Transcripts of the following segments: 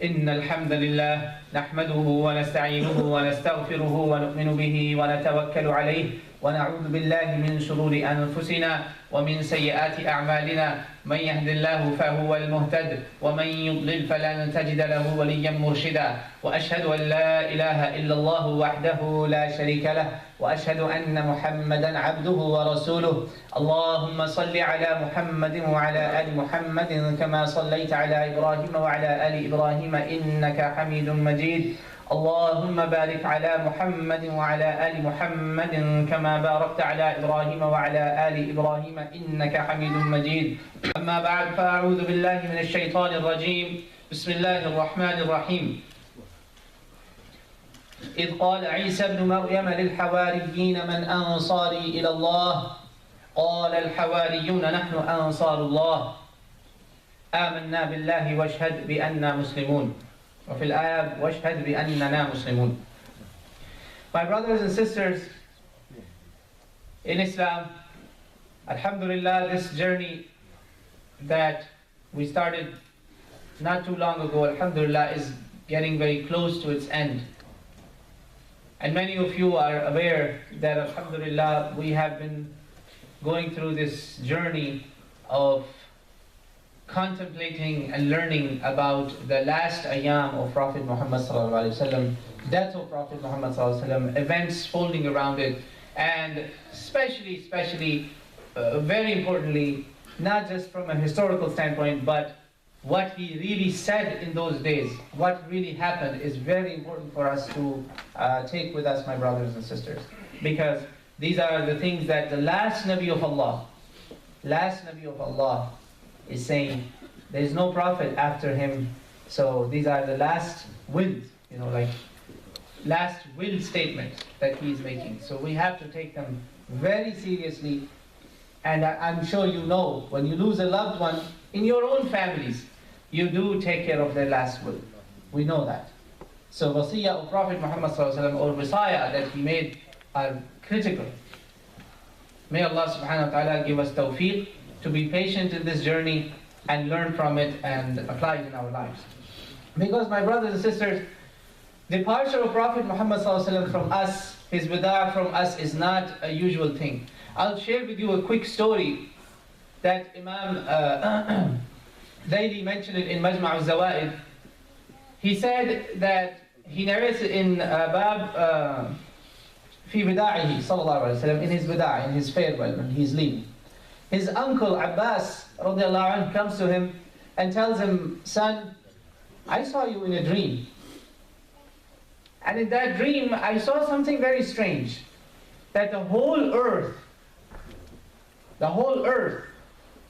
إن الحمد لله نحمده ونستعينه ونستغفره ونؤمن به ونتوكل عليه ونعوذ بالله من شرور أنفسنا ومن سيئات أعمالنا من يهد الله فهو المهتد ومن يضلل فلن تجد له وليا مرشدا وأشهد أن لا إله إلا الله وحده لا شريك له وأشهد أن محمدا عبده ورسوله اللهم صل على محمد وعلى آل محمد كما صليت على إبراهيم وعلى آل إبراهيم إنك حميد مجيد اللهم بارك على محمد وعلى آل محمد كما باركت على إبراهيم وعلى آل إبراهيم إنك حميد مجيد أما بعد فأعوذ بالله من الشيطان الرجيم بسم الله الرحمن الرحيم إذ قال عيسى ابن مريم للحواريين من أنصاري إلى الله قال الحواريون نحن أنصار الله آمنا بالله واشهد بأننا مسلمون وفي الآية واشهد بأننا مسلمون. My brothers and sisters in Islam, Alhamdulillah, this journey that we started not too long ago, Alhamdulillah, is getting very close to its end. And many of you are aware that Alhamdulillah, we have been going through this journey of contemplating and learning about the last ayam of Prophet Muhammad sallallahu alaihi wasallam, death of Prophet Muhammad sallallahu alaihi wasallam, events folding around it, and especially, very importantly, not just from a historical standpoint, but what he really said in those days, what really happened, is very important for us to take with us, my brothers and sisters, because these are the things that the last Nabi of Allah is saying. There is no prophet after him, so these are the last wills, last will statements that he is making. So we have to take them very seriously. And I'm sure you know, when you lose a loved one in your own families, you do take care of their last will. We know that. So wasiyah of Prophet Muhammad ﷺ, or wasiyah that he made, are critical. May Allah subhanahu wa ta'ala give us tawfiq to be patient in this journey and learn from it and apply it in our lives. Because my brothers and sisters, departure of Prophet Muhammad ﷺ from us, his wida from us, is not a usual thing. I'll share with you a quick story that Imam Zaidi mentioned it in Majma' al-Zawaid. He said that he narrates in Bab fi Wida'ihi sallallahu alayhi wa sallam, in his wida', in his farewell, when he's leaving. His uncle Abbas radiallahu anhu comes to him and tells him, son, I saw you in a dream. And in that dream, I saw something very strange. That the whole earth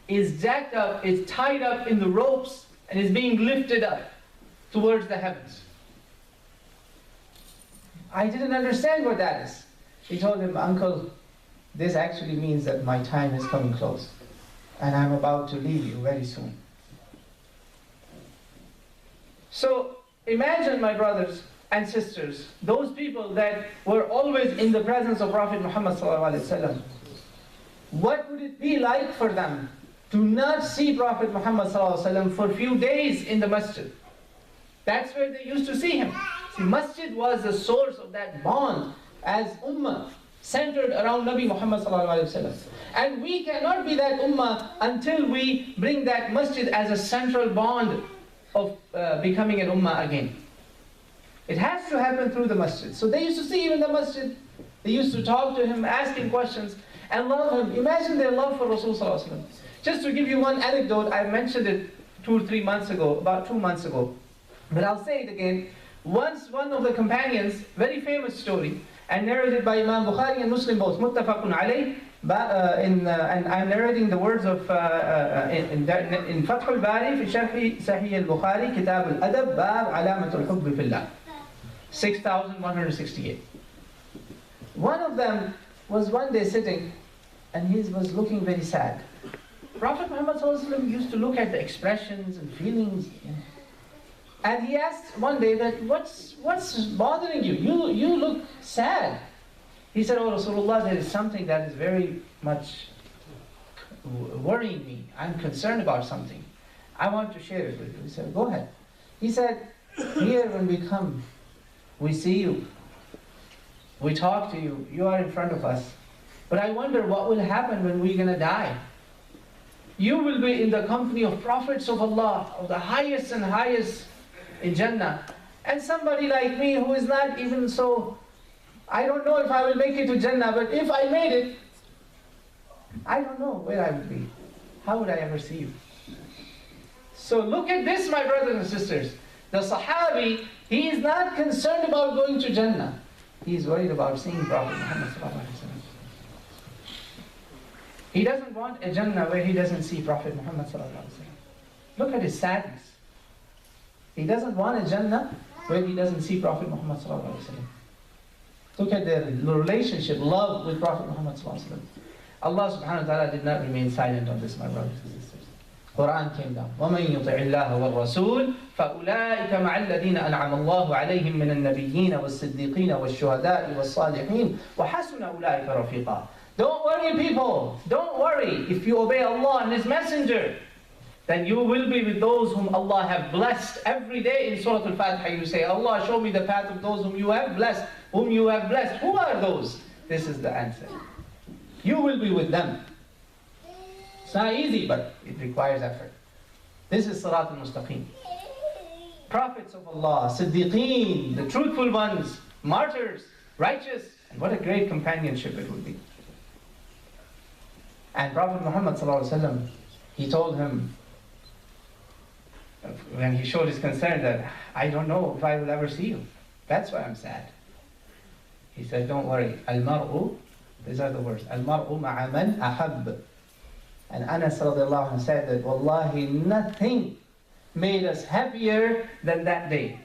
is jacked up, is tied up in the ropes, and is being lifted up towards the heavens. I didn't understand what that is. He told him, uncle, this actually means that my time is coming close, and I'm about to leave you very soon. So imagine, my brothers and sisters, those people that were always in the presence of Prophet Muhammad ﷺ. What would it be like for them to not see Prophet Muhammad ﷺ for a few days in the masjid? That's where they used to see him. See, masjid was the source of that bond as ummah, centered around Nabi Muhammad ﷺ. And we cannot be that ummah until we bring that masjid as a central bond of becoming an ummah again. It has to happen through the masjid. So they used to see him in the masjid. They used to talk to him, ask him questions, and love him. Imagine their love for Rasulullah ﷺ. Just to give you one anecdote, I mentioned it 2 or 3 months ago, about 2 months ago. But I'll say it again. Once one of the companions, very famous story, and narrated by Imam Bukhari and Muslim both, muttafaqun alayh, and I'm narrating the words of in Fath al-Bari fi Sharh Sahih al-Bukhari, Kitab al-Adab, Bab Alamat al-Hubb fillah, 6168. One of them was one day sitting, and he was looking very sad. Prophet Muhammad ﷺ used to look at the expressions and feelings, and he asked one day that, what's bothering you? You look sad. He said, oh Rasulullah, there is something that is very much worrying me. I'm concerned about something. I want to share it with you. He said, go ahead. He said, Here when we come, we see you, we talk to you, you are in front of us. But I wonder what will happen when we're going to die. You will be in the company of prophets of Allah, of the highest and highest in Jannah. And somebody like me who is not even so, I don't know if I will make it to Jannah, but if I made it, I don't know where I would be. How would I ever see you? So look at this, my brothers and sisters. The Sahabi, he is not concerned about going to Jannah. He is worried about seeing Prophet Muhammad sallallahu alaihi wasallam. He doesn't want a Jannah where he doesn't see Prophet Muhammad sallallahu alaihi wasallam. Look at his sadness. He doesn't want a Jannah where he doesn't see Prophet Muhammad sallallahu alaihi wasallam. Look at their relationship, love with Prophet Muhammad sallallahu alaihi wasallam. Allah subhanahu wa ta'ala did not remain silent on this, my brothers and sisters. Quran came down. وَمَن يُطِعِ اللَّهَ وَالرَّسُولَ فَأُولَٰئِكَ مَعَ الَّذِينَ أَنْعَمَ اللَّهُ عَلَيْهِم مِّنَ النَّبِيِّينَ وَالصِّدِّيقِينَ وَالشُّهَدَاءِ وَالصَّالِحِينَ وَحَسُنَ أُولَٰئِكَ رَفِيقًا. Don't worry, people. Don't worry. If you obey Allah and His Messenger, then you will be with those whom Allah have blessed. Every day in Surah Al-Fatiha you say, Allah, show me the path of those whom you have blessed. Whom you have blessed. Who are those? This is the answer. You will be with them. It's not easy, but it requires effort. This is Sirat al-Mustaqim. Prophets of Allah, Siddiqeen, the truthful ones, martyrs, righteous, and what a great companionship it would be. And Prophet Muhammad sallallahu alaihi wasallam, he told him, when he showed his concern that, I don't know if I will ever see you. That's why I'm sad. He said, don't worry. Al-mar'u, these are the words. Al-mar'u ma'a man ahab. And Anas radiallahu anhu said that, Wallahi, nothing made us happier than that day.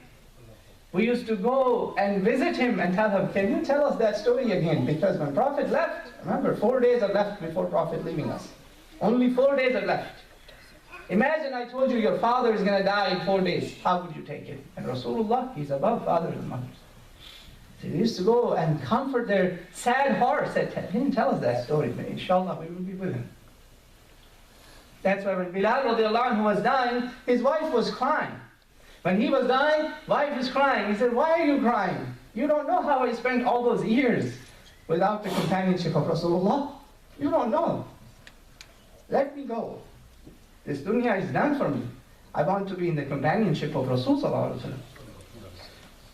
We used to go and visit him and tell him, can you tell us that story again? Because when Prophet left, remember, 4 days are left before Prophet leaving us. Only 4 days are left. Imagine I told you your father is going to die in 4 days. How would you take it? And Rasulullah, he's above fathers and mothers. So they used to go and comfort their sad hearts. He didn't tell us that story, but inshallah we will be with him. That's why when Bilal radiallahu anhu was dying, his wife was crying. When he was dying, wife is crying. He said, why are you crying? You don't know how I spent all those years without the companionship of Rasulullah. You don't know. Let me go. This dunya is done for me. I want to be in the companionship of Rasul sallallahu alaihi wasallam.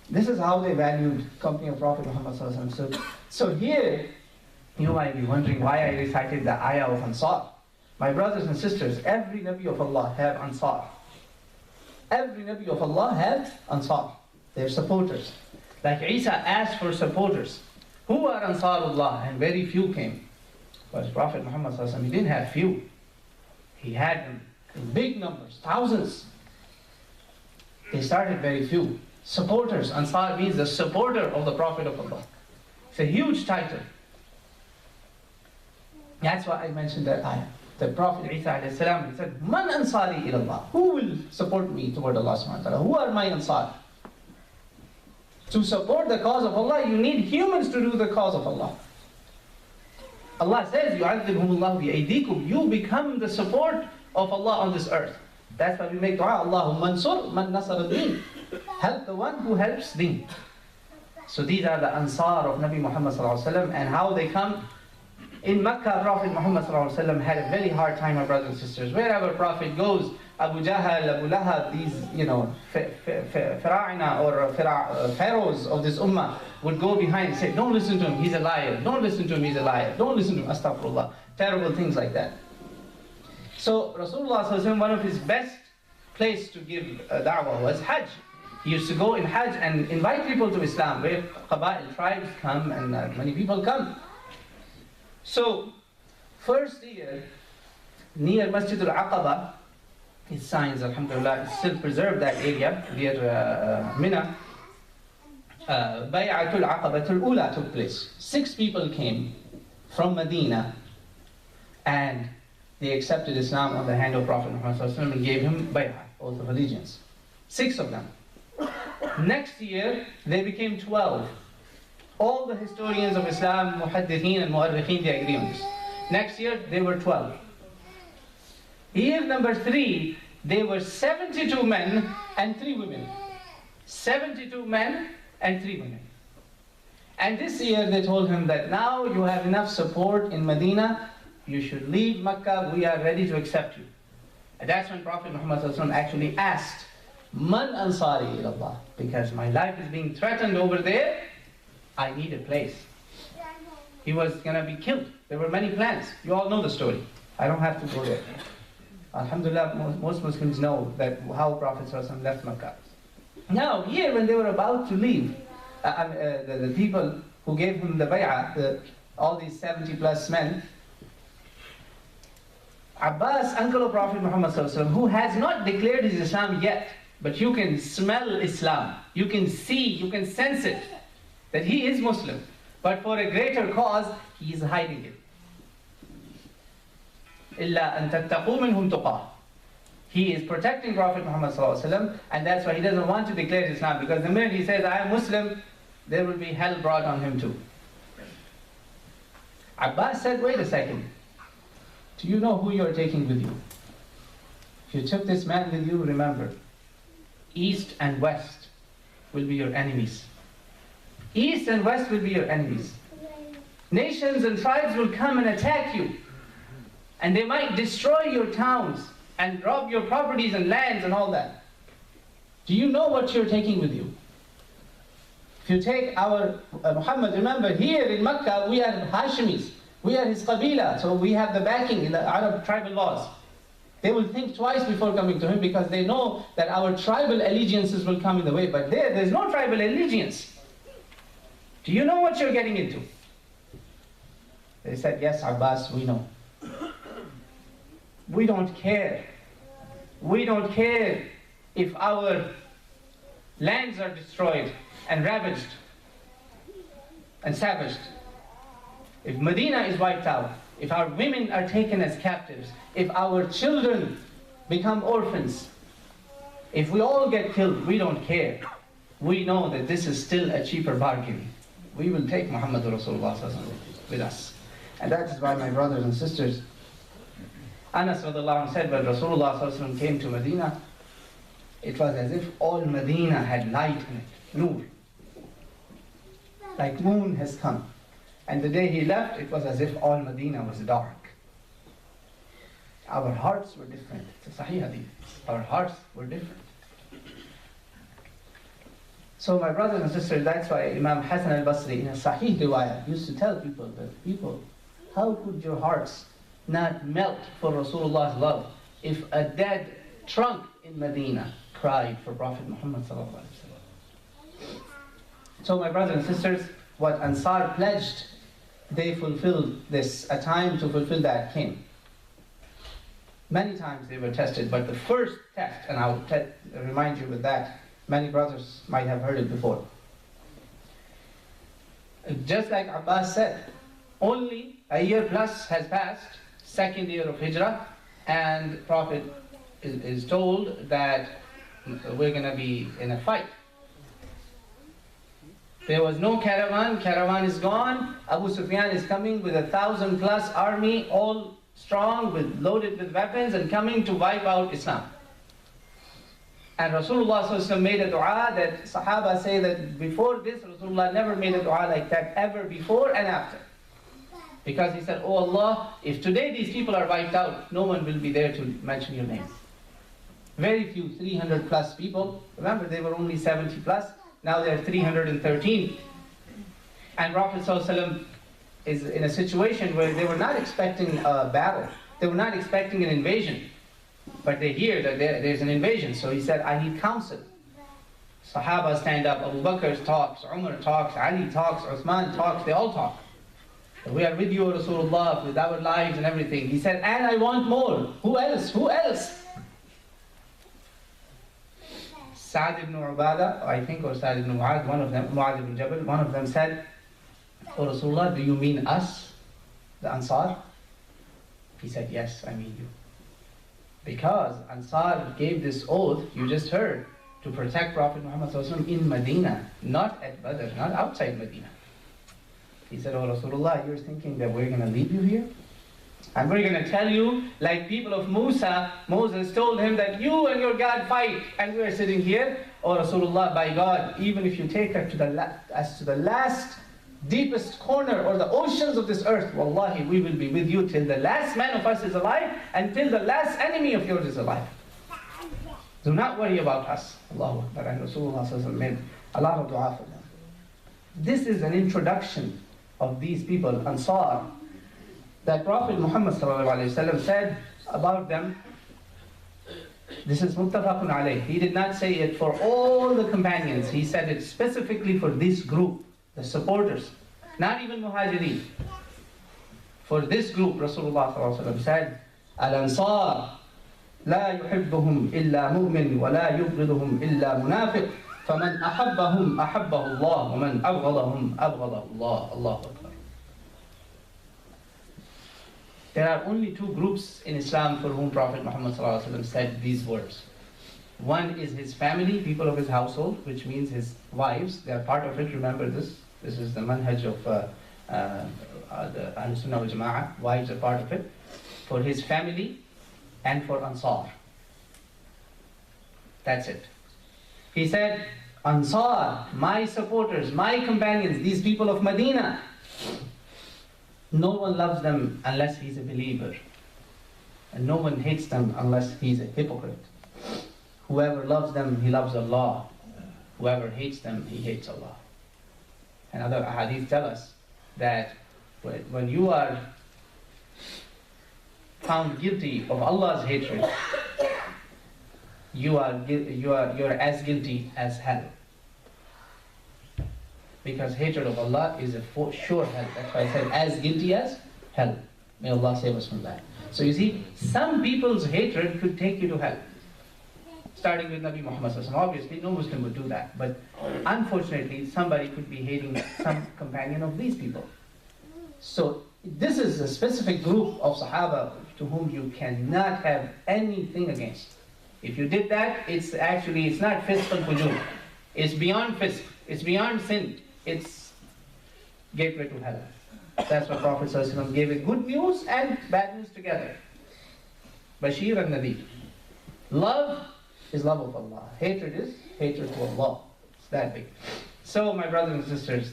This is how they valued company of Prophet Muhammad sallallahu alaihi wasallam. So here, you might be wondering why I recited the ayah of Ansar. My brothers and sisters, every Nabi of Allah have Ansar. Every Nabi of Allah have Ansar. They're supporters. Like Isa asked for supporters. Who are Ansarullah? And very few came. But Prophet Muhammad sallallahu alaihi wasallam, he didn't have few. He had them in big numbers, thousands. They started very few. Supporters. Ansar means the supporter of the Prophet of Allah. It's a huge title. That's why I mentioned that ayah. The Prophet Isa alayhi salam, he said, Man ansari ilallah. Who will support me toward Allah subhanahu wa ta'ala? Who are my Ansar? To support the cause of Allah, you need humans to do the cause of Allah. Allah says, يُعَذِّبْهُمُ اللَّهُ بِأَيْدِيكُمْ. You become the support of Allah on this earth. That's why we make dua, Allahumma ansur man nasara deen. Help the one who helps deen. So these are the Ansar of Nabi Muhammad sallallahu alaihi wasallam, and how they come. In Mecca, Prophet Muhammad sallallahu alaihi wasallam had a very hard time, my brothers and sisters. Wherever Prophet goes, Abu Jahl, Abu Lahab, these, Fir'auna or pharaohs of this ummah would go behind and say, don't listen to him, he's a liar. Don't listen to him, he's a liar. Don't listen to him, astaghfirullah. Terrible things like that. So Rasulullah sallallahu alaihi wasallam, one of his best place to give da'wah was Hajj. He used to go in Hajj and invite people to Islam, where Qaba'il tribes come and many people come. So, first year, near Masjid al-Aqaba, his signs, alhamdulillah, still preserve that area, near Mina. Bay'atul Aqabatul Ula took place. 6 people came from Medina, and they accepted Islam on the hand of Prophet Muhammad and gave him bay'ah, oath of allegiance. 6 of them. Next year, they became 12. All the historians of Islam, muhaddithin and mu'arrikhin, they agree on this. Next year, they were 12. Year number 3, they were 72 men and 3 women. 72 men and 3 women. And this year they told him that now you have enough support in Medina, you should leave Mecca, we are ready to accept you. And that's when Prophet Muhammad actually asked, Man Ansari ilallah, because my life is being threatened over there, I need a place. He was going to be killed. There were many plans. You all know the story. I don't have to go there. Alhamdulillah, most Muslims know that how Prophet left Mecca. Now, here when they were about to leave, the people who gave him the bay'ah, all these 70 plus men, Abbas, uncle of Prophet Muhammad who has not declared his Islam yet, but you can smell Islam, you can see, you can sense it, that he is Muslim. But for a greater cause, he is hiding it. إِلَّا أَن تَتَّقُوا مِنْهُمْ تُقَى. He is protecting Prophet Muhammad and that's why he doesn't want to declare Islam, because the minute he says, I am Muslim, there will be hell brought on him too. Abbas said, wait a second. Do you know who you are taking with you? If you took this man with you, remember, East and West will be your enemies. East and West will be your enemies. Nations and tribes will come and attack you. And they might destroy your towns and rob your properties and lands and all that. Do you know what you're taking with you? If you take our Muhammad, remember here in Mecca we are Hashimis. We are his Qabila, so we have the backing in the Arab tribal laws. They will think twice before coming to him because they know that our tribal allegiances will come in the way. But there's no tribal allegiance. Do you know what you're getting into? They said, yes, Abbas, we know. We don't care. We don't care if our lands are destroyed and ravaged and savaged. If Medina is wiped out, if our women are taken as captives, if our children become orphans, if we all get killed, we don't care. We know that this is still a cheaper bargain. We will take Muhammad Rasulullah with us. And that is why, my brothers and sisters, Anas radiallahu anhu said when Rasulullah came to Medina, it was as if all Medina had light in it, nur. Like moon has come. And the day he left, it was as if all Medina was dark. Our hearts were different. It's a Sahih Hadith. Our hearts were different. So my brothers and sisters, that's why Imam Hassan al-Basri in a Sahih riwayah used to tell people that, people, how could your hearts not melt for Rasulullah's love if a dead trunk in Medina cried for Prophet Muhammad sallallahu alaihi wasallam? So my brothers and sisters, what Ansar pledged, they fulfilled this. A time to fulfill that came. Many times they were tested, but the first test, and I'll remind you with that, many brothers might have heard it before. Just like Abbas said, only a year plus has passed, second year of Hijrah, and Prophet is told that we're going to be in a fight. There was no caravan is gone. Abu Sufyan is coming with 1,000 plus army, all strong, loaded with weapons, and coming to wipe out Islam. And Rasulullah ﷺ made a dua that Sahaba say that before this, Rasulullah never made a dua like that ever before and after. Because he said, oh Allah, if today these people are wiped out, no one will be there to mention your name. Very few, 300 plus people. Remember, they were only 70 plus. Now they're 313. And Prophet ﷺ is in a situation where they were not expecting a battle. They were not expecting an invasion. But they hear that there's an invasion. So he said, I need counsel. Sahaba stand up. Abu Bakr talks, Umar talks, Ali talks, Uthman talks, they all talk. We are with you, Rasulullah, with our lives and everything. He said, and I want more. Who else? Who else? Sa'd ibn Ubadah, I think, or Sa'd ibn Mu'adh, one of them, Mu'adh ibn Jabal, one of them said, oh Rasulullah, do you mean us, the Ansar? He said, yes, I mean you. Because Ansar gave this oath, you just heard, to protect Prophet Muhammad in Medina, not at Badr, not outside Medina. He said, oh Rasulullah, you're thinking that we're going to leave you here? And we're going to tell you, like people of Musa, Moses told him that you and your God fight, and we're sitting here. Oh Rasulullah, by God, even if you take us to the last, deepest corner or the oceans of this earth, wallahi, we will be with you till the last man of us is alive and till the last enemy of yours is alive. Do not worry about us. Allahu Akbar. And Rasulullah made a lot of dua for them. This is an introduction of these people, Ansar, that Prophet Muhammad said about them. This is muttafaqun alayh. He did not say it for all the companions. He said it specifically for this group, the supporters, not even muhajirin. For this group, Rasulullah said, Al-Ansar لا يحبهم إلا مؤمن ولا يبغضهم إلا منافق فمن أحبهم أحبه الله ومن أبغضهم أبغضه الله. Allahu Akbar. There are only two groups in Islam for whom Prophet Muhammad said these words. One is his family, people of his household, which means his wives. They are part of it. Remember this. This is the manhaj of the Ahl-Sunnah wal Jama'ah. Wives are part of it. For his family and for Ansar. That's it. He said, Ansar, my supporters, my companions, these people of Medina, no one loves them unless he's a believer. And no one hates them unless he's a hypocrite. Whoever loves them, he loves Allah. Whoever hates them, he hates Allah. And other ahadith tell us that when you are found guilty of Allah's hatred, you're as guilty as hell. Because hatred of Allah is a sure hell. That's why I said as guilty as hell. May Allah save us from that. So you see, some people's hatred could take you to hell. Starting with Nabi Muhammad. Obviously, no Muslim would do that. But unfortunately, somebody could be hating some companion of these people. So this is a specific group of Sahaba to whom you cannot have anything against. If you did that, it's not fisq and fujur. It's beyond fisq. It's beyond sin. It's gateway to hell. That's what Prophet ﷺ gave it, good news and bad news together. Bashir and Nadir. Love is love of Allah. Hatred is hatred to Allah. It's that big. So my brothers and sisters,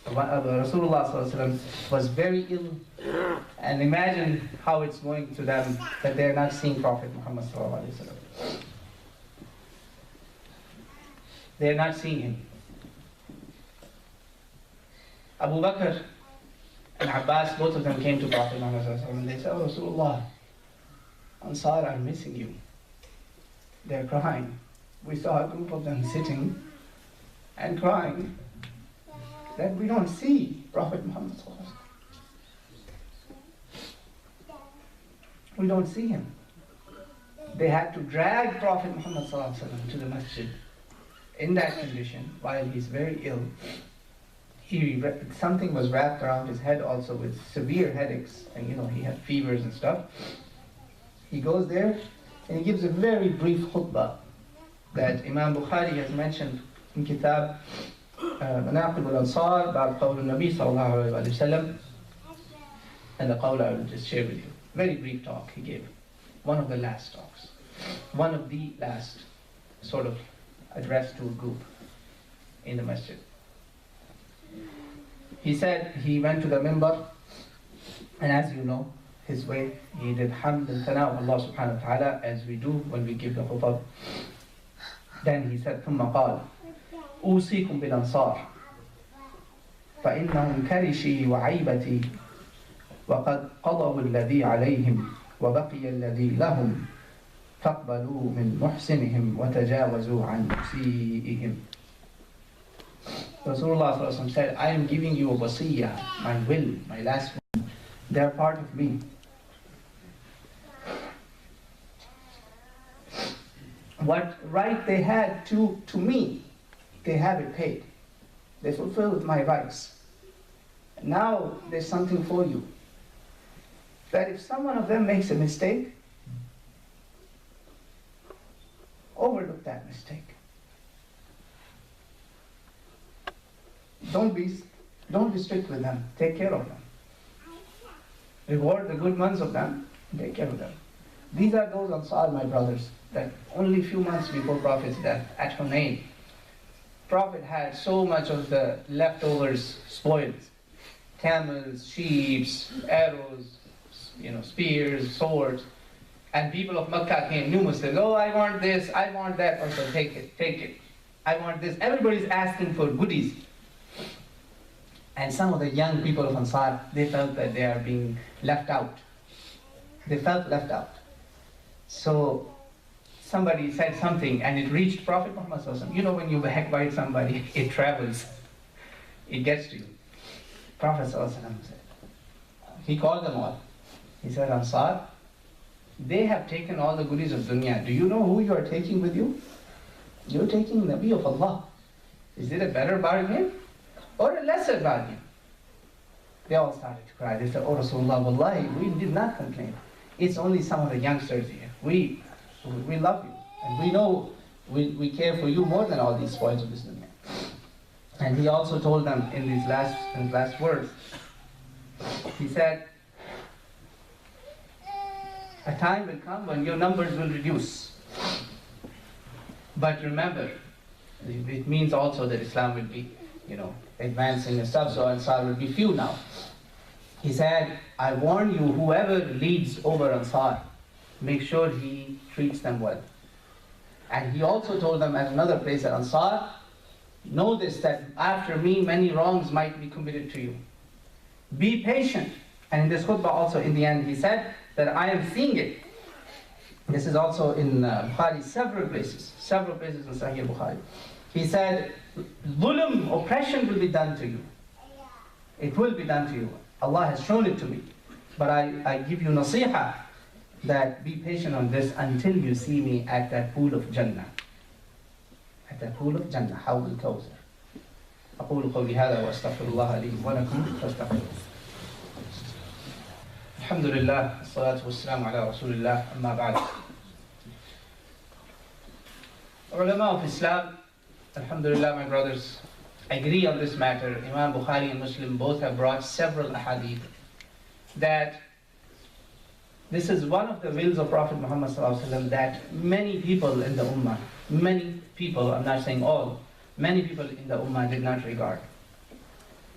Rasulullah ﷺ was very ill, and imagine how it's going to them that they're not seeing Prophet Muhammad ﷺ. They're not seeing him. Abu Bakr and Abbas, both of them came to Prophet Muhammad ﷺ and they said, "Oh Rasulullah, Ansar are missing you. They're crying. We saw a group of them sitting and crying that we don't see Prophet Muhammad ﷺ. We don't see him." They had to drag Prophet Muhammad ﷺ to the masjid in that condition while he's very ill. Something was wrapped around his head also with severe headaches, and he had fevers and stuff. He goes there and he gives a very brief khutbah that Imam Bukhari has mentioned in Kitab Manaqib al-Ansar, Ba'd Qawl al-Nabi sallallahu alayhi wa sallam, and the qawl I will just share with you. Very brief talk he gave. One of the last talks. One of the last sort of addressed to a group in the masjid. He said he went to the minbar, and as you know, his way, he did hamd and thana of Allah subhanahu wa ta'ala as we do when we give the khutbah. Then he said, ثم قال أوصيكم بالأنصار فإنهم كرشي وعيبتي وقد قضوا الذي عليهم وبقي الذي لهم فاقبلوا من محسنهم وتجاوزوا عن مسيئهم. Rasulullah said, I am giving you a wasiyah, my will, my last will. They are part of me. What right they had to me, they have it paid. They fulfilled my rights. Now there's something for you. That if someone of them makes a mistake, overlook that mistake. Don't be strict with them. Take care of them. Reward the good ones of them, take care of them. These are those Ansar, my brothers, that only few months before Prophet's death at Hunayn, Prophet had so much of the leftovers spoils. Camels, sheep, arrows, spears, swords. And people of Makkah came, new Muslims, oh, I want this, I want that. Also, take it. I want this. Everybody's asking for goodies. And some of the young people of Ansar, they felt that they are being left out. They felt left out. So somebody said something and it reached Prophet Muhammad Sallallahu Alaihi Wasallam. You know, when you backbite somebody, it travels. It gets to you. Prophet Sallallahu Alaihi Wasallam said, he called them all. He said, Ansar, they have taken all the goodies of dunya. Do you know who you are taking with you? You're taking Nabi of Allah. Is it a better bargain or a lesser bargain? They all started to cry. They said, Oh Rasulullah, wallahi, we did not complain. It's only some of the youngsters here. We love you. And we know we care for you more than all these spoils of this dunya. And he also told them in his last words, he said, a time will come when your numbers will reduce. But remember, it means also that Islam will be, advancing and stuff, so Ansar will be few now. He said, I warn you, whoever leads over Ansar, make sure he treats them well. And he also told them at another place at Ansar, know this, that after me many wrongs might be committed to you. Be patient. And in this khutbah also in the end he said that I am seeing it. This is also in Bukhari, several places in Sahih Bukhari. He said, zulm, oppression will be done to you. It will be done to you. Allah has shown it to me. But I give you nasiha that be patient on this until you see me at that pool of Jannah. At that pool of Jannah, حوض الكوثر. أقول قولي هذا وأستغفر الله لي ولكم فاستغفروه. الحمد لله والصلاة والسلام على رسول الله أما بعد. Ulama of Islam, alhamdulillah, my brothers, agree on this matter. Imam Bukhari and Muslim both have brought several ahadith that this is one of the wills of Prophet Muhammad Sallallahu Alaihi Wasallam that many people in the Ummah, many people, I'm not saying all, many people in the Ummah did not regard.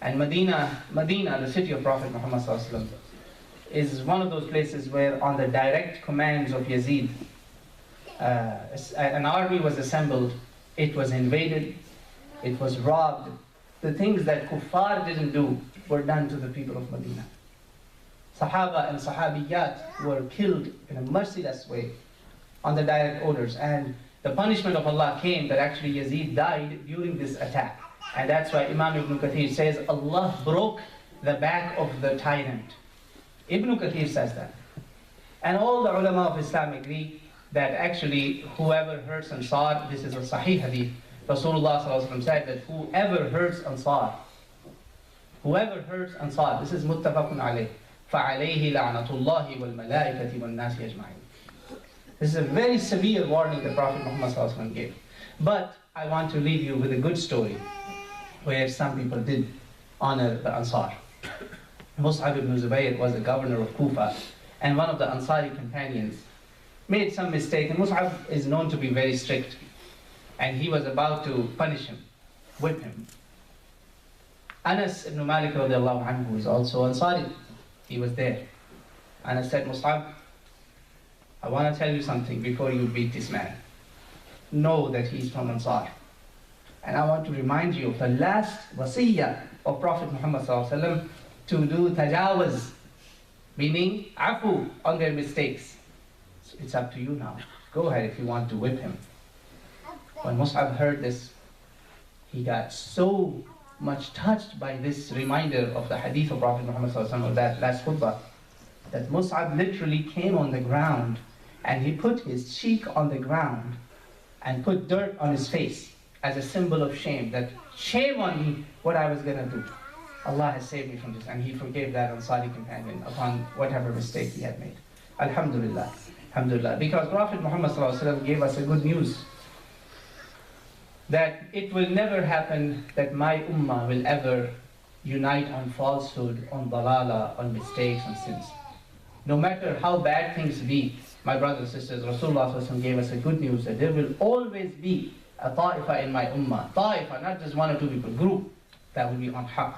And Medina, the city of Prophet Muhammad Sallallahu Alaihi Wasallam, is one of those places where on the direct commands of Yazid, an army was assembled, it was invaded, it was robbed. The things that kuffar didn't do were done to the people of Medina. Sahaba and Sahabiyat were killed in a merciless way on the direct orders. And the punishment of Allah came that actually Yazid died during this attack. And that's why Imam Ibn Kathir says, Allah broke the back of the tyrant. Ibn Kathir says that. And all the ulama of Islam agree that actually whoever hurts Ansar, this is a Sahih hadith, Rasulullah said that whoever hurts Ansar, this is muttafaqun alayh, فَعَلَيْهِ لَعْنَةُ اللَّهِ وَالْمَلَائِكَةِ وَالنَّاسِ أَجْمَعِينَ. This is a very severe warning that Prophet Muhammad gave. But I want to leave you with a good story where some people did honor the Ansar. Mus'ab ibn Zubayr was the governor of Kufa, and one of the Ansari companions made some mistake, and Mus'ab is known to be very strict, and he was about to punish him, whip him. Anas ibn Malik radiallahu anhu is also Ansari. He was there. Anas said, Mus'ab, I want to tell you something before you beat this man. Know that he's from Ansar. And I want to remind you of the last wasiyah of Prophet Muhammad sallallahu alaihi wasallam to do tajawuz, meaning afu on their mistakes. So it's up to you now. Go ahead if you want to whip him. When Mus'ab heard this, he got so much touched by this reminder of the hadith of Prophet Muhammad sallallahu alaihi wasallam, of that last khutbah, that Mus'ab literally came on the ground and he put his cheek on the ground and put dirt on his face as a symbol of shame, that shame on me what I was going to do. Allah has saved me from this, and he forgave that Ansari companion upon whatever mistake he had made. Alhamdulillah. Alhamdulillah. Because Prophet Muhammad sallallahu alaihi wasallam gave us a good news that it will never happen that my ummah will ever unite on falsehood, on dalala, on mistakes, on sins. No matter how bad things be, my brothers and sisters, Rasulullah ﷺ gave us a good news that there will always be a ta'ifa in my ummah. Ta'ifa, not just one or two people, group that will be on haqq.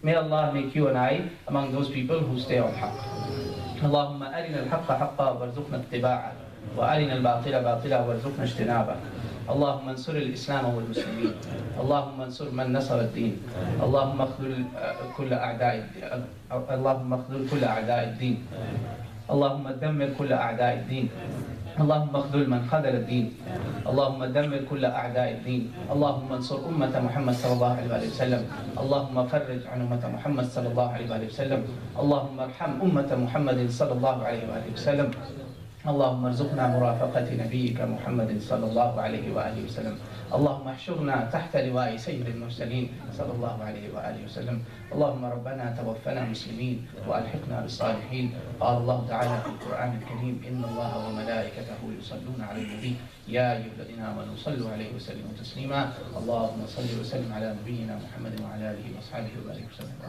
May Allah make you and I among those people who stay on haqq. اللهم أرنا الحق حقا وارزقنا اتباعه وأرنا الباطل باطلا وارزقنا اجتنابه. اللهم انصر الإسلام والمسلمين. اللهم انصر من نصر الدين. اللهم اخذل كل أعداء الدين. اللهم دمر كل أعداء الدين. اللهم اخذل من خذل الدين. اللهم دمر كل أعداء الدين. اللهم انصر أمة محمد صلى الله عليه وسلم. اللهم فرج عن أمة محمد صلى الله عليه وسلم. اللهم ارحم أمة محمد صلى الله عليه وسلم. اللهم ارزقنا مرافقة نبيك محمد صلى الله عليه وآله وسلم. اللهم احشرنا تحت لواء سيد المرسلين صلى الله عليه وآله وسلم. اللهم ربنا توفنا مسلمين وألحقنا بالصالحين. قال الله تعالى في القرآن الكريم إن الله وملائكته يصلون على النبي يا أيها الذين آمنوا صلوا عليه وسلموا تسليما. اللهم صل وسلم على نبينا محمد وعلى آله وأصحابه وبارك وسلم.